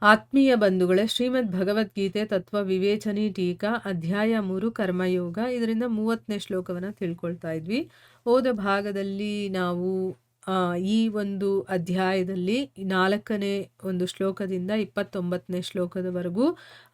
ಆತ್ಮೀಯ ಬಂಧುಗಳೇ, ಶ್ರೀಮದ್ ಭಗವದ್ಗೀತೆ ತತ್ವ ವಿವೇಚನೆ ಟೀಕಾ ಅಧ್ಯಾಯ 3 ಕರ್ಮಯೋಗ. ಇದರಿಂದ 30ನೇ ಶ್ಲೋಕವನ್ನು ತಿಳ್ಕೊಳ್ತಾ ಇದ್ವಿ. ಹೋದ ಭಾಗದಲ್ಲಿ ನಾವು ಈ ಒಂದು ಅಧ್ಯಾಯದಲ್ಲಿ 4ನೇ ಒಂದು ಶ್ಲೋಕದಿಂದ 29ನೇ ಶ್ಲೋಕದವರೆಗೂ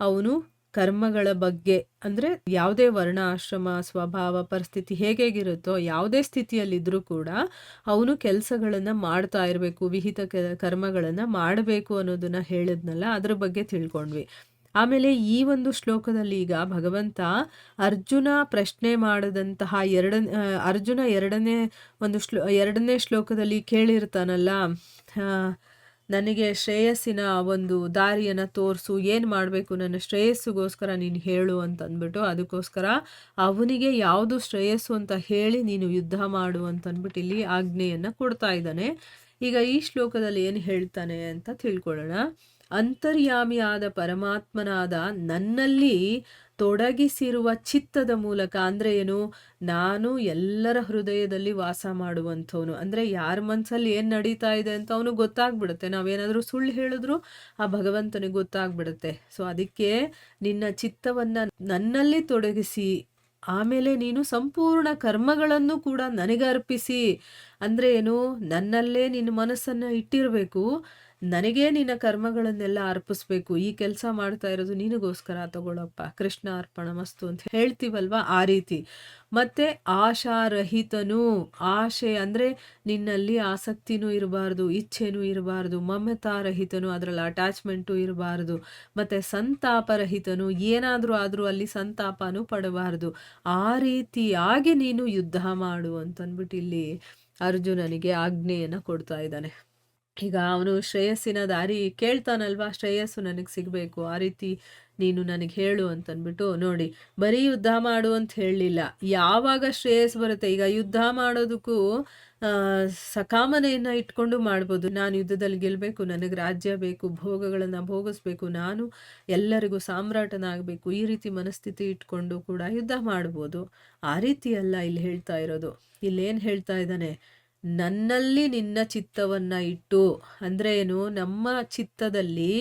ಅವನು ಕರ್ಮಗಳ ಬಗ್ಗೆ, ಅಂದರೆ ಯಾವುದೇ ವರ್ಣ ಆಶ್ರಮ ಸ್ವಭಾವ ಪರಿಸ್ಥಿತಿ ಹೇಗಿರುತ್ತೋ ಯಾವುದೇ ಸ್ಥಿತಿಯಲ್ಲಿದ್ದರೂ ಕೂಡ ಅವನು ಕೆಲಸಗಳನ್ನು ಮಾಡ್ತಾ ಇರಬೇಕು, ವಿಹಿತ ಕರ್ಮಗಳನ್ನು ಮಾಡಬೇಕು ಅನ್ನೋದನ್ನ ಹೇಳಿದ್ನಲ್ಲ, ಅದ್ರ ಬಗ್ಗೆ ತಿಳ್ಕೊಂಡ್ವಿ. ಆಮೇಲೆ ಈ ಒಂದು ಶ್ಲೋಕದಲ್ಲಿ ಈಗ ಭಗವಂತ ಅರ್ಜುನ ಪ್ರಶ್ನೆ ಮಾಡದಂತಹ ಅರ್ಜುನ ಎರಡನೇ ಶ್ಲೋಕದಲ್ಲಿ ಕೇಳಿರ್ತಾನಲ್ಲ, ನನಗೆ ಶ್ರೇಯಸ್ಸಿನ ಒಂದು ದಾರಿಯನ್ನು ತೋರಿಸು, ಏನು ಮಾಡಬೇಕು, ನನ್ನ ಶ್ರೇಯಸ್ಸಿಗೋಸ್ಕರ ನೀನು ಹೇಳು ಅಂತ ಅಂದ್ಬಿಟ್ಟು, ಅದಕ್ಕೋಸ್ಕರ ಅವನಿಗೆ ಯಾವುದು ಶ್ರೇಯಸ್ಸು ಅಂತ ಹೇಳಿ ನೀನು ಯುದ್ಧ ಮಾಡು ಅಂತ ಅಂದ್ಬಿಟ್ಟು ಇಲ್ಲಿ ಆಜ್ಞೆಯನ್ನು ಕೊಡ್ತಾ ಇದ್ದಾನೆ. ಈಗ ಈ ಶ್ಲೋಕದಲ್ಲಿ ಏನು ಹೇಳ್ತಾನೆ ಅಂತ ತಿಳ್ಕೊಳ್ಳೋಣ. ಅಂತರ್ಯಾಮಿಯಾದ ಪರಮಾತ್ಮನಾದ ನನ್ನಲ್ಲಿ ತೊಡಗಿಸಿರುವ ಚಿತ್ತದ ಮೂಲಕ, ಅಂದರೆ ಏನು, ನಾನು ಎಲ್ಲರ ಹೃದಯದಲ್ಲಿ ವಾಸ ಮಾಡುವಂಥವನು. ಅಂದರೆ ಯಾರ ಮನಸ್ಸಲ್ಲಿ ಏನು ನಡೀತಾ ಇದೆ ಅಂತ ಅವನು ಗೊತ್ತಾಗ್ಬಿಡುತ್ತೆ. ನಾವೇನಾದರೂ ಸುಳ್ಳು ಹೇಳಿದ್ರು ಆ ಭಗವಂತನಿಗೆ ಗೊತ್ತಾಗ್ಬಿಡುತ್ತೆ. ಸೊ ಅದಕ್ಕೆ ನಿನ್ನ ಚಿತ್ತವನ್ನು ನನ್ನಲ್ಲಿ ತೊಡಗಿಸಿ, ಆಮೇಲೆ ನೀನು ಸಂಪೂರ್ಣ ಕರ್ಮಗಳನ್ನು ಕೂಡ ನನಗೆ ಅರ್ಪಿಸಿ. ಅಂದರೆ ಏನು, ನನ್ನಲ್ಲೇ ನಿನ್ನ ಮನಸ್ಸನ್ನು ಇಟ್ಟಿರಬೇಕು, ನನಗೇ ನಿನ್ನ ಕರ್ಮಗಳನ್ನೆಲ್ಲ ಅರ್ಪಿಸ್ಬೇಕು. ಈ ಕೆಲಸ ಮಾಡ್ತಾ ಇರೋದು ನಿನಗೋಸ್ಕರ, ತಗೊಳಪ್ಪ, ಕೃಷ್ಣ ಅರ್ಪಣ ಮಸ್ತು ಅಂತ ಹೇಳ್ತೀವಲ್ವ, ಆ ರೀತಿ. ಮತ್ತೆ ಆಶಾರಹಿತನು, ಆಶೆ ಅಂದರೆ ನಿನ್ನಲ್ಲಿ ಆಸಕ್ತಿನೂ ಇರಬಾರ್ದು, ಇಚ್ಛೆನೂ ಇರಬಾರ್ದು, ಮಮತಾರಹಿತನು, ಅದರಲ್ಲಿ ಅಟ್ಯಾಚ್ಮೆಂಟು ಇರಬಾರ್ದು. ಮತ್ತು ಸಂತಾಪರಹಿತನು, ಏನಾದರೂ ಆದರೂ ಅಲ್ಲಿ ಸಂತಾಪನೂ ಪಡಬಾರ್ದು. ಆ ರೀತಿಯಾಗಿ ನೀನು ಯುದ್ಧ ಮಾಡು ಅಂತಂದ್ಬಿಟ್ಟು ಇಲ್ಲಿ ಅರ್ಜುನನಿಗೆ ಆಜ್ಞೆಯನ್ನು ಕೊಡ್ತಾ ಇದ್ದಾನೆ. ಈಗ ಅವನು ಶ್ರೇಯಸ್ಸಿನ ದಾರಿ ಕೇಳ್ತಾನಲ್ವಾ, ಶ್ರೇಯಸ್ಸು ನನಗೆ ಸಿಗಬೇಕು, ಆ ರೀತಿ ನೀನು ನನಗೆ ಹೇಳು ಅಂತಂದ್ಬಿಟ್ಟು. ನೋಡಿ, ಬರೀ ಯುದ್ಧ ಮಾಡು ಅಂತ ಹೇಳಲಿಲ್ಲ, ಯಾವಾಗ ಶ್ರೇಯಸ್ ಬರುತ್ತೆ. ಈಗ ಯುದ್ಧ ಮಾಡೋದಕ್ಕೂ ಸಕಾಮನೆಯನ್ನು ಇಟ್ಕೊಂಡು ಮಾಡ್ಬೋದು. ನಾನು ಯುದ್ಧದಲ್ಲಿ ಗೆಲ್ಲಬೇಕು, ನನಗೆ ರಾಜ್ಯ ಬೇಕು, ಭೋಗಗಳನ್ನು ಭೋಗಿಸ್ಬೇಕು, ನಾನು ಎಲ್ಲರಿಗೂ ಸಾಮ್ರಾಟನಾಗಬೇಕು, ಈ ರೀತಿ ಮನಸ್ಥಿತಿ ಇಟ್ಕೊಂಡು ಕೂಡ ಯುದ್ಧ ಮಾಡ್ಬೋದು. ಆ ರೀತಿ ಅಲ್ಲ ಇಲ್ಲಿ ಹೇಳ್ತಾ ಇರೋದು. ಇಲ್ಲೇನು ಹೇಳ್ತಾ ಇದ್ದಾನೆ, ನನ್ನಲ್ಲಿ ನಿನ್ನ ಚಿತ್ತವನ್ನು ಇಟ್ಟು. ಅಂದರೆ ಏನು, ನಮ್ಮ ಚಿತ್ತದಲ್ಲಿ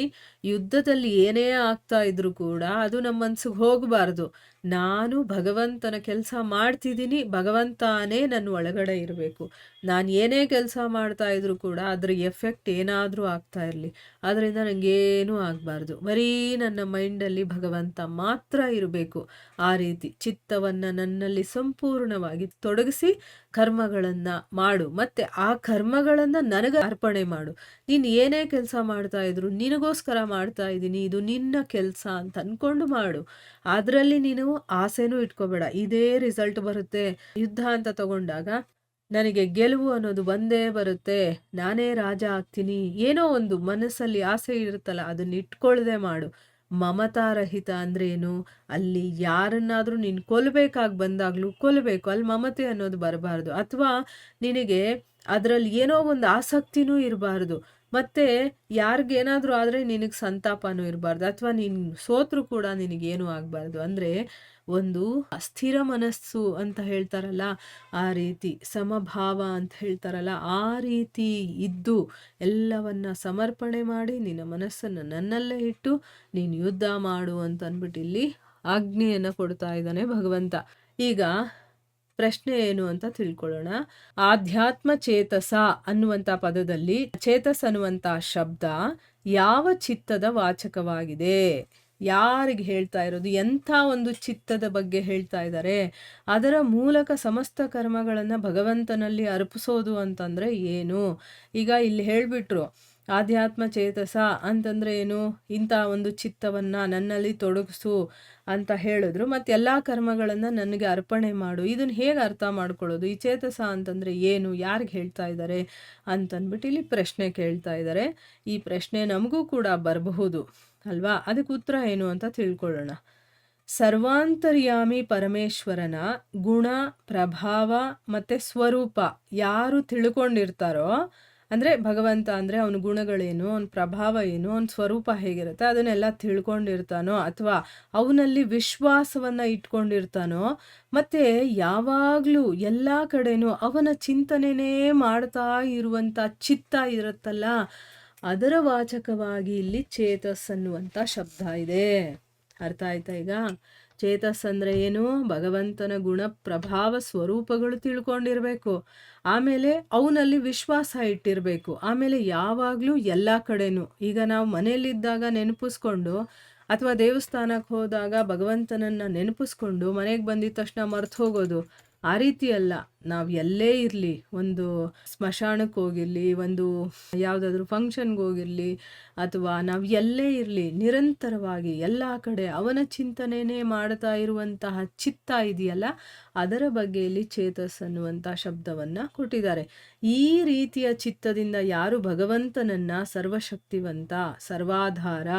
ಯುದ್ಧದಲ್ಲಿ ಏನೇ ಆಗ್ತಾ ಇದ್ರೂ ಕೂಡ ಅದು ನಮ್ಮ ಮನ್ಸಿಗೆ ಹೋಗಬಾರ್ದು. ನಾನು ಭಗವಂತನ ಕೆಲಸ ಮಾಡ್ತಿದ್ದೀನಿ, ಭಗವಂತನೇ ನನ್ನ ಒಳಗಡೆ ಇರಬೇಕು. ನಾನು ಏನೇ ಕೆಲಸ ಮಾಡ್ತಾ ಇದ್ರೂ ಕೂಡ ಅದ್ರ ಎಫೆಕ್ಟ್ ಏನಾದರೂ ಆಗ್ತಾ ಇರಲಿ, ಅದರಿಂದ ನನಗೇನೂ ಆಗಬಾರ್ದು. ಬರೀ ನನ್ನ ಮೈಂಡಲ್ಲಿ ಭಗವಂತ ಮಾತ್ರ ಇರಬೇಕು. ಆ ರೀತಿ ಚಿತ್ತವನ್ನು ನನ್ನಲ್ಲಿ ಸಂಪೂರ್ಣವಾಗಿ ತೊಡಗಿಸಿ ಕರ್ಮಗಳನ್ನು ಮಾಡು, ಮತ್ತು ಆ ಕರ್ಮಗಳನ್ನು ನನಗೆ ಅರ್ಪಣೆ ಮಾಡು. ನೀನು ಏನೇ ಕೆಲಸ ಮಾಡ್ತಾ ಇದ್ರು ನಿನಗೋಸ್ಕರ ಮಾಡ್ತಾ ಇದ್ದೀನಿ, ಇದು ನಿನ್ನ ಕೆಲಸ ಅಂತ ಅಂದ್ಕೊಂಡು ಮಾಡು. ಅದರಲ್ಲಿ ನೀನು ಆಸೆನೂ ಇಟ್ಕೋಬೇಡ, ಇದೇ ರಿಸಲ್ಟ್ ಬರುತ್ತೆ. ಯುದ್ಧ ಅಂತ ತಗೊಂಡಾಗ ನನಗೆ ಗೆಲುವು ಅನ್ನೋದು ಬಂದೇ ಬರುತ್ತೆ, ನಾನೇ ರಾಜ ಆಗ್ತೀನಿ, ಏನೋ ಒಂದು ಮನಸ್ಸಲ್ಲಿ ಆಸೆ ಇರುತ್ತಲ್ಲ, ಅದನ್ನ ಇಟ್ಕೊಳ್ಳದೆ ಮಾಡು. ಮಮತಾರಹಿತ ಅಂದರೆ ಏನು, ಅಲ್ಲಿ ಯಾರನ್ನಾದರೂ ನೀನು ಕೊಲ್ಲಬೇಕಾಗಿ ಬಂದಾಗಲೂ ಕೊಲ್ಲಬೇಕು, ಅಲ್ಲಿ ಮಮತೆ ಅನ್ನೋದು ಬರಬಾರ್ದು. ಅಥವಾ ನಿನಗೆ ಅದರಲ್ಲಿ ಏನೋ ಒಂದು ಆಸಕ್ತಿನೂ ಇರಬಾರ್ದು. ಮತ್ತು ಯಾರಿಗೇನಾದರೂ ಆದರೆ ನಿನಗೆ ಸಂತಾಪನೂ ಇರಬಾರ್ದು, ಅಥವಾ ನೀನು ಸೋತ್ರೂ ಕೂಡ ನಿನಗೇನೂ ಆಗಬಾರ್ದು. ಅಂದರೆ ಒಂದು ಅಸ್ಥಿರ ಮನಸ್ಸು ಅಂತ ಹೇಳ್ತಾರಲ್ಲ, ಆ ರೀತಿ ಸಮಭಾವ ಅಂತ ಹೇಳ್ತಾರಲ್ಲ, ಆ ರೀತಿ ಇದ್ದು ಎಲ್ಲವನ್ನ ಸಮರ್ಪಣೆ ಮಾಡಿ ನಿನ್ನ ಮನಸ್ಸನ್ನು ನನ್ನಲ್ಲೇ ಇಟ್ಟು ನೀನು ಯುದ್ಧ ಮಾಡು ಅಂತ ಅಂದ್ಬಿಟ್ಟು ಇಲ್ಲಿ ಆಜ್ಞೆಯನ್ನು ಕೊಡ್ತಾ ಇದ್ದಾನೆ ಭಗವಂತ. ಈಗ ಪ್ರಶ್ನೆ ಏನು ಅಂತ ತಿಳ್ಕೊಳ್ಳೋಣ. ಆಧ್ಯಾತ್ಮ ಚೇತಸ ಅನ್ನುವಂಥ ಪದದಲ್ಲಿ ಚೇತಸ್ ಅನ್ನುವಂಥ ಶಬ್ದ ಯಾವ ಚಿತ್ತದ ವಾಚಕವಾಗಿದೆ, ಯಾರಿಗೆ ಹೇಳ್ತಾ ಇರೋದು, ಎಂಥ ಒಂದು ಚಿತ್ತದ ಬಗ್ಗೆ ಹೇಳ್ತಾ ಇದ್ದಾರೆ, ಅದರ ಮೂಲಕ ಸಮಸ್ತ ಕರ್ಮಗಳನ್ನು ಭಗವಂತನಲ್ಲಿ ಅರ್ಪಿಸೋದು ಅಂತಂದರೆ ಏನು. ಈಗ ಇಲ್ಲಿ ಹೇಳಿಬಿಟ್ರು, ಆಧ್ಯಾತ್ಮ ಚೇತಸ ಅಂತಂದರೆ ಏನು, ಇಂಥ ಒಂದು ಚಿತ್ತವನ್ನು ನನ್ನಲ್ಲಿ ತೊಡಗಿಸು ಅಂತ ಹೇಳಿದ್ರು. ಮತ್ತು ಎಲ್ಲ ಕರ್ಮಗಳನ್ನು ನನಗೆ ಅರ್ಪಣೆ ಮಾಡು. ಇದನ್ನು ಹೇಗೆ ಅರ್ಥ ಮಾಡ್ಕೊಳ್ಳೋದು, ಈ ಚೇತಸ ಅಂತಂದರೆ ಏನು, ಯಾರಿಗೆ ಹೇಳ್ತಾ ಇದ್ದಾರೆ ಅಂತಂದ್ಬಿಟ್ಟು ಇಲ್ಲಿ ಪ್ರಶ್ನೆ ಕೇಳ್ತಾ ಇದ್ದಾರೆ. ಈ ಪ್ರಶ್ನೆ ನಮಗೂ ಕೂಡ ಬರಬಹುದು ಅಲ್ವಾ, ಅದಕ್ಕೆ ಉತ್ತರ ಏನು ಅಂತ ತಿಳ್ಕೊಳ್ಳೋಣ. ಸರ್ವಾಂತರ್ಯಾಮಿ ಪರಮೇಶ್ವರನ ಗುಣ, ಪ್ರಭಾವ ಮತ್ತು ಸ್ವರೂಪ ಯಾರು ತಿಳ್ಕೊಂಡಿರ್ತಾರೋ, ಅಂದರೆ ಭಗವಂತ ಅಂದರೆ ಅವನ ಗುಣಗಳೇನು, ಅವನ ಪ್ರಭಾವ ಏನು, ಅವನ ಸ್ವರೂಪ ಹೇಗಿರುತ್ತೆ ಅದನ್ನೆಲ್ಲ ತಿಳ್ಕೊಂಡಿರ್ತಾನೋ, ಅಥವಾ ಅವನಲ್ಲಿ ವಿಶ್ವಾಸವನ್ನು ಇಟ್ಕೊಂಡಿರ್ತಾನೋ, ಮತ್ತು ಯಾವಾಗಲೂ ಎಲ್ಲ ಕಡೆನೂ ಅವನ ಚಿಂತನೆನೇ ಮಾಡ್ತಾ ಇರುವಂಥ ಚಿತ್ತ ಇರುತ್ತಲ್ಲ, ಅದರ ವಾಚಕವಾಗಿ ಇಲ್ಲಿ ಚೇತಸ್ ಅನ್ನುವಂಥ ಶಬ್ದ ಇದೆ. ಅರ್ಥ ಆಯ್ತಾ ಈಗ? ಚೇತಸ್ ಅಂದರೆ ಏನು? ಭಗವಂತನ ಗುಣ ಪ್ರಭಾವ ಸ್ವರೂಪಗಳು ತಿಳ್ಕೊಂಡಿರ್ಬೇಕು. ಆಮೇಲೆ ಅವನಲ್ಲಿ ವಿಶ್ವಾಸ ಇಟ್ಟಿರಬೇಕು. ಆಮೇಲೆ ಯಾವಾಗಲೂ ಎಲ್ಲ ಕಡೆನೂ ಈಗ ನಾವು ಮನೆಯಲ್ಲಿದ್ದಾಗ ನೆನಪಿಸ್ಕೊಂಡು ಅಥವಾ ದೇವಸ್ಥಾನಕ್ಕೆ ಹೋದಾಗ ಭಗವಂತನನ್ನು ನೆನಪಿಸ್ಕೊಂಡು ಮನೆಗೆ ಬಂದಿದ ತಕ್ಷಣ ಮರ್ತು ಹೋಗೋದು, ಆ ರೀತಿ ಅಲ್ಲ. ನಾವು ಎಲ್ಲೇ ಇರಲಿ, ಒಂದು ಸ್ಮಶಾನಕ್ಕೆ ಹೋಗಿರಲಿ, ಒಂದು ಯಾವುದಾದ್ರೂ ಫಂಕ್ಷನ್ಗೆ ಹೋಗಿರಲಿ, ಅಥವಾ ನಾವು ಎಲ್ಲೇ ಇರಲಿ, ನಿರಂತರವಾಗಿ ಎಲ್ಲ ಕಡೆ ಅವನ ಚಿಂತನೆಯೇ ಮಾಡ್ತಾ ಇರುವಂತಹ ಚಿತ್ತ ಇದೆಯಲ್ಲ, ಅದರ ಬಗ್ಗೆ ಇಲ್ಲಿ ಚೇತಸ್ ಅನ್ನುವಂಥ ಶಬ್ದವನ್ನು ಕೊಟ್ಟಿದ್ದಾರೆ. ಈ ರೀತಿಯ ಚಿತ್ತದಿಂದ ಯಾರು ಭಗವಂತನನ್ನು ಸರ್ವಶಕ್ತಿವಂತ, ಸರ್ವಾಧಾರ,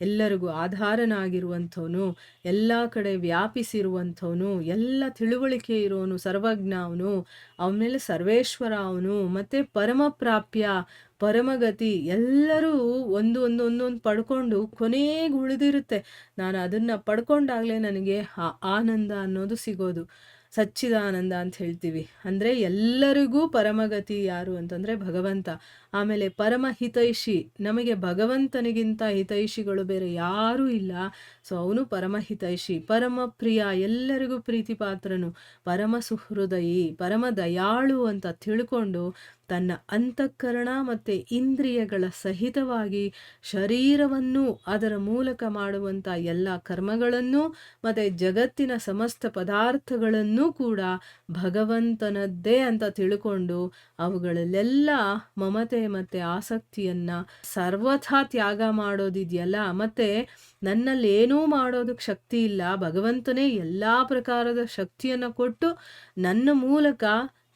ಎಲ್ಲರಿಗೂ ಆಧಾರನಾಗಿರುವಂಥವನು, ಎಲ್ಲ ಕಡೆ ವ್ಯಾಪಿಸಿರುವಂಥವನು, ಎಲ್ಲ ತಿಳುವಳಿಕೆ ಇರೋನು, ಸರ್ವಜ್ಞ ಅವನು, ಅವನಲ್ಲಿ ಸರ್ವೇಶ್ವರ ಅವನು, ಮತ್ತು ಪರಮಪ್ರಾಪ್ಯ, ಪರಮಗತಿ, ಎಲ್ಲರೂ ಒಂದೊಂದು ಪಡ್ಕೊಂಡು ಕೊನೆಗೆ ಉಳಿದಿರುತ್ತೆ. ನಾನು ಅದನ್ನು ಪಡ್ಕೊಂಡಾಗಲೇ ನನಗೆ ಆ ಆನಂದ ಅನ್ನೋದು ಸಿಗೋದು. ಸಚ್ಚಿದಾನಂದ ಅಂತ ಹೇಳ್ತೀವಿ. ಅಂದರೆ ಎಲ್ಲರಿಗೂ ಪರಮಗತಿ ಯಾರು ಅಂತಂದರೆ ಭಗವಂತ. ಆಮೇಲೆ ಪರಮ ಹಿತೈಷಿ, ನಮಗೆ ಭಗವಂತನಿಗಿಂತ ಹಿತೈಷಿಗಳು ಬೇರೆ ಯಾರೂ ಇಲ್ಲ. ಸೊ ಅವನು ಪರಮ ಹಿತೈಷಿ, ಪರಮ ಪ್ರಿಯ, ಎಲ್ಲರಿಗೂ ಪ್ರೀತಿ ಪಾತ್ರನು, ಪರಮ ಸುಹೃದಯಿ, ಪರಮ ದಯಾಳು ಅಂತ ತಿಳ್ಕೊಂಡು ತನ್ನ ಅಂತಃಕರಣ ಮತ್ತು ಇಂದ್ರಿಯಗಳ ಸಹಿತವಾಗಿ ಶರೀರವನ್ನು ಅದರ ಮೂಲಕ ಮಾಡುವಂಥ ಎಲ್ಲ ಕರ್ಮಗಳನ್ನು ಮತ್ತು ಜಗತ್ತಿನ ಸಮಸ್ತ ಪದಾರ್ಥಗಳನ್ನು ಕೂಡ ಭಗವಂತನದ್ದೇ ಅಂತ ತಿಳ್ಕೊಂಡು ಅವುಗಳಲ್ಲೆಲ್ಲ ಮಮತೆ ಮತ್ತು ಆಸಕ್ತಿಯನ್ನು ಸರ್ವಥಾ ತ್ಯಾಗ ಮಾಡೋದಿದೆಯಲ್ಲ, ಮತ್ತು ನನ್ನಲ್ಲಿ ಏನೂ ಮಾಡೋದಕ್ಕೆ ಶಕ್ತಿ ಇಲ್ಲ, ಭಗವಂತನೇ ಎಲ್ಲ ಪ್ರಕಾರದ ಶಕ್ತಿಯನ್ನು ಕೊಟ್ಟು ನನ್ನ ಮೂಲಕ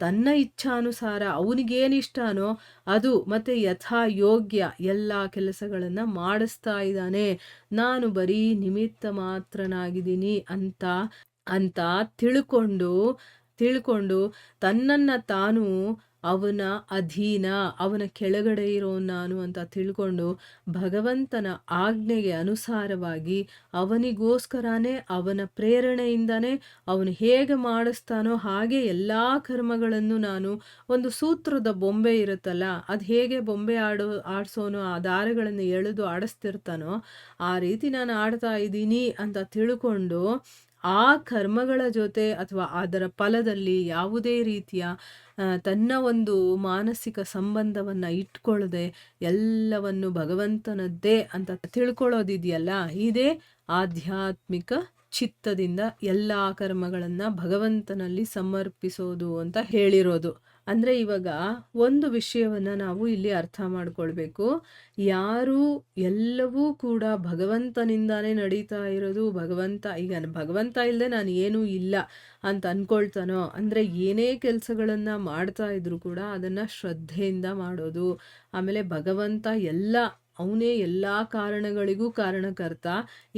ತನ್ನ ಇಚ್ಛಾನುಸಾರ ಅವನಿಗೇನಿಷ್ಟನೋ ಅದು ಮತ್ತು ಯಥಾ ಯೋಗ್ಯ ಎಲ್ಲ ಕೆಲಸಗಳನ್ನು ಮಾಡಿಸ್ತಾ ಇದ್ದಾನೆ. ನಾನು ಬರೀ ನಿಮಿತ್ತ ಮಾತ್ರನಾಗಿದ್ದೀನಿ ಅಂತ ತಿಳ್ಕೊಂಡು ತನ್ನನ್ನು ತಾನು ಅವನ ಅಧೀನ, ಅವನ ಕೆಳಗಡೆ ಇರೋ ನಾನು ಅಂತ ತಿಳ್ಕೊಂಡು ಭಗವಂತನ ಆಜ್ಞೆಗೆ ಅನುಸಾರವಾಗಿ ಅವನಿಗೋಸ್ಕರನೇ, ಅವನ ಪ್ರೇರಣೆಯಿಂದನೇ ಅವನು ಹೇಗೆ ಮಾಡಿಸ್ತಾನೋ ಹಾಗೆ ಎಲ್ಲ ಕರ್ಮಗಳನ್ನು ನಾನು, ಒಂದು ಸೂತ್ರದ ಬೊಂಬೆ ಇರುತ್ತಲ್ಲ, ಅದು ಹೇಗೆ ಬೊಂಬೆ ಆಡಿಸೋನೋ ಆ ದಾರಗಳನ್ನು ಎಳೆದು ಆಡಿಸ್ತಿರ್ತಾನೋ ಆ ರೀತಿ ನಾನು ಆಡ್ತಾ ಇದ್ದೀನಿ ಅಂತ ತಿಳ್ಕೊಂಡು ಆ ಕರ್ಮಗಳ ಜೊತೆ ಅಥವಾ ಅದರ ಫಲದಲ್ಲಿ ಯಾವುದೇ ರೀತಿಯ ತನ್ನ ಒಂದು ಮಾನಸಿಕ ಸಂಬಂಧವನ್ನು ಇಟ್ಕೊಳ್ಳದೆ ಎಲ್ಲವನ್ನು ಭಗವಂತನದ್ದೇ ಅಂತ ತಿಳ್ಕೊಳ್ಳೋದಿದೆಯಲ್ಲ, ಇದೇ ಆಧ್ಯಾತ್ಮಿಕ ಚಿತ್ತದಿಂದ ಎಲ್ಲ ಕರ್ಮಗಳನ್ನು ಭಗವಂತನಲ್ಲಿ ಸಮರ್ಪಿಸೋದು ಅಂತ ಹೇಳಿರೋದು. ಅಂದರೆ ಇವಾಗ ಒಂದು ವಿಷಯವನ್ನು ನಾವು ಇಲ್ಲಿ ಅರ್ಥ ಮಾಡ್ಕೊಳ್ಬೇಕು. ಯಾರು ಎಲ್ಲವೂ ಕೂಡ ಭಗವಂತನಿಂದಾನೇ ನಡೀತಾ ಇರೋದು, ಈಗ ಭಗವಂತ ಇಲ್ಲದೆ ನಾನು ಏನೂ ಇಲ್ಲ ಅಂತ ಅಂದ್ಕೊಳ್ತಾನೋ, ಅಂದರೆ ಏನೇ ಕೆಲಸಗಳನ್ನು ಮಾಡ್ತಾ ಇದ್ರು ಕೂಡ ಅದನ್ನು ಶ್ರದ್ಧೆಯಿಂದ ಮಾಡೋದು. ಆಮೇಲೆ ಭಗವಂತ ಅವನೇ ಎಲ್ಲ ಕಾರಣಗಳಿಗೂ ಕಾರಣಕರ್ತ,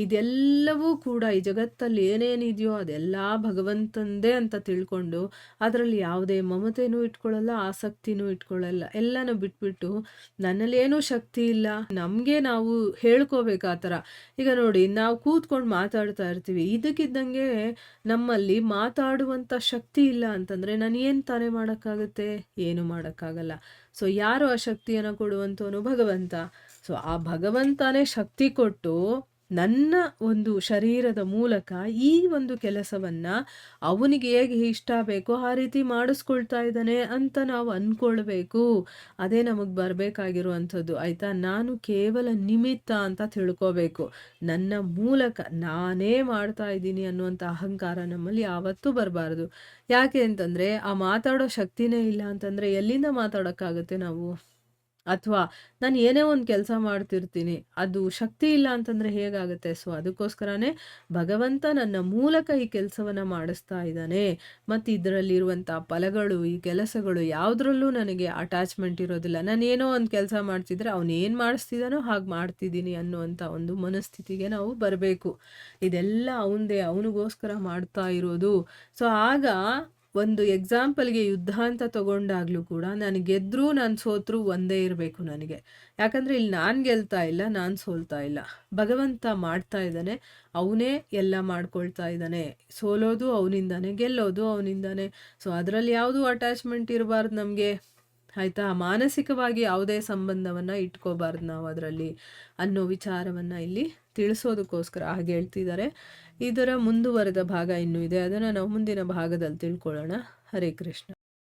ಇದೆಲ್ಲವೂ ಕೂಡ ಈ ಜಗತ್ತಲ್ಲಿ ಏನೇನಿದೆಯೋ ಅದೆಲ್ಲ ಭಗವಂತಂದೇ ಅಂತ ತಿಳ್ಕೊಂಡು ಅದರಲ್ಲಿ ಯಾವುದೇ ಮಮತೆನೂ ಇಟ್ಕೊಳ್ಳಲ್ಲ, ಆಸಕ್ತಿನೂ ಇಟ್ಕೊಳ್ಳಲ್ಲ. ಎಲ್ಲನೂ ಬಿಟ್ಬಿಟ್ಟು ನನ್ನಲ್ಲಿ ಏನೂ ಶಕ್ತಿ ಇಲ್ಲ, ನಮಗೆ ನಾವು ಹೇಳ್ಕೋಬೇಕು ಆ ಥರ. ಈಗ ನೋಡಿ, ನಾವು ಕೂತ್ಕೊಂಡು ಮಾತಾಡ್ತಾ ಇರ್ತೀವಿ, ಇದಕ್ಕಿದ್ದಂಗೆ ನಮ್ಮಲ್ಲಿ ಮಾತಾಡುವಂಥ ಶಕ್ತಿ ಇಲ್ಲ ಅಂತಂದರೆ ನಾನು ಏನು ತಾನೇ ಮಾಡೋಕ್ಕಾಗುತ್ತೆ? ಏನೂ ಮಾಡೋಕ್ಕಾಗಲ್ಲ. ಸೊ ಯಾರು ಆ ಶಕ್ತಿಯನ್ನು ಕೊಡುವಂಥವನು? ಭಗವಂತ. ಸೊ ಆ ಭಗವಂತನೇ ಶಕ್ತಿ ಕೊಟ್ಟು ನನ್ನ ಒಂದು ಶರೀರದ ಮೂಲಕ ಈ ಒಂದು ಕೆಲಸವನ್ನು ಅವನಿಗೆ ಹೇಗೆ ಇಷ್ಟ ಬೇಕೋ ಆ ರೀತಿ ಮಾಡಿಸ್ಕೊಳ್ತಾ ಇದ್ದಾನೆ ಅಂತ ನಾವು ಅಂದ್ಕೊಳ್ಬೇಕು. ಅದೇ ನಮಗೆ ಬರಬೇಕಾಗಿರುವಂಥದ್ದು, ಆಯಿತಾ? ನಾನು ಕೇವಲ ನಿಮಿತ್ತ ಅಂತ ತಿಳ್ಕೋಬೇಕು. ನನ್ನ ಮೂಲಕ ನಾನೇ ಮಾಡ್ತಾ ಇದ್ದೀನಿ ಅನ್ನುವಂಥ ಅಹಂಕಾರ ನಮ್ಮಲ್ಲಿ ಯಾವತ್ತೂ ಬರಬಾರ್ದು. ಯಾಕೆ ಅಂತಂದರೆ ಆ ಮಾತಾಡೋ ಶಕ್ತಿನೇ ಇಲ್ಲ ಅಂತಂದರೆ ಎಲ್ಲಿಂದ ಮಾತಾಡೋಕ್ಕಾಗುತ್ತೆ ನಾವು? ಅಥವಾ ನಾನು ಏನೇ ಒಂದು ಕೆಲಸ ಮಾಡ್ತಿರ್ತೀನಿ, ಅದು ಶಕ್ತಿ ಇಲ್ಲ ಅಂತಂದರೆ ಹೇಗಾಗುತ್ತೆ? ಸೊ ಅದಕ್ಕೋಸ್ಕರನೇ ಭಗವಂತ ನನ್ನ ಮೂಲಕ ಈ ಕೆಲಸವನ್ನು ಮಾಡಿಸ್ತಾ ಇದ್ದಾನೆ. ಮತ್ತು ಇದರಲ್ಲಿರುವಂಥ ಫಲಗಳು, ಈ ಕೆಲಸಗಳು ಯಾವುದ್ರಲ್ಲೂ ನನಗೆ ಅಟ್ಯಾಚ್ಮೆಂಟ್ ಇರೋದಿಲ್ಲ. ನಾನು ಏನೋ ಒಂದು ಕೆಲಸ ಮಾಡ್ತಿದ್ರೆ ಅವನೇನು ಮಾಡಿಸ್ತಿದ್ದಾನೋ ಹಾಗೆ ಮಾಡ್ತಿದ್ದೀನಿ ಅನ್ನುವಂಥ ಒಂದು ಮನಸ್ಥಿತಿಗೆ ನಾವು ಬರಬೇಕು. ಇದೆಲ್ಲ ಅವನದೇ, ಅವನಿಗೋಸ್ಕರ ಮಾಡ್ತಾ ಇರೋದು. ಸೊ ಆಗ ಒಂದು ಎಕ್ಸಾಂಪಲ್ಗೆ ಯುದ್ಧ ಅಂತ ತಗೊಂಡಾಗಲೂ ಕೂಡ ನಾನು ಗೆದ್ದರೂ ನಾನು ಸೋತ್ರೂ ಒಂದೇ ಇರಬೇಕು ನನಗೆ. ಯಾಕಂದರೆ ಇಲ್ಲಿ ನಾನು ಗೆಲ್ತಾ ಇಲ್ಲ, ನಾನು ಸೋಲ್ತಾ ಇಲ್ಲ, ಭಗವಂತ ಮಾಡ್ತಾ ಇದ್ದಾನೆ, ಅವನೇ ಎಲ್ಲ ಮಾಡ್ಕೊಳ್ತಾ ಇದ್ದಾನೆ. ಸೋಲೋದು ಅವನಿಂದಾನೆ, ಗೆಲ್ಲೋದು ಅವನಿಂದಾನೆ. ಸೊ ಅದರಲ್ಲಿ ಯಾವುದೂ ಅಟ್ಯಾಚ್ಮೆಂಟ್ ಇರಬಾರ್ದು ನಮಗೆ. ಆಯ್ತಾ? ಮಾನಸಿಕವಾಗಿ ಯಾವುದೇ ಸಂಬಂಧವನ್ನು ಇಟ್ಕೋಬಾರ್ದು ನಾವು ಅದರಲ್ಲಿ ಅನ್ನೋ ವಿಚಾರವನ್ನು ಇಲ್ಲಿ ತಿಳಿಸೋದಕ್ಕೋಸ್ಕರ ಹಾಗೆ ಹೇಳ್ತಿದ್ದಾರೆ. ಇದರ ಮುಂದುವರೆದ ಭಾಗ ಇನ್ನೂ ಇದೆ. ಅದನ್ನು ನಾವು ಮುಂದಿನ ಭಾಗದಲ್ಲಿ ತಿಳ್ಕೊಳ್ಳೋಣ. ಹರೇ ಕೃಷ್ಣ.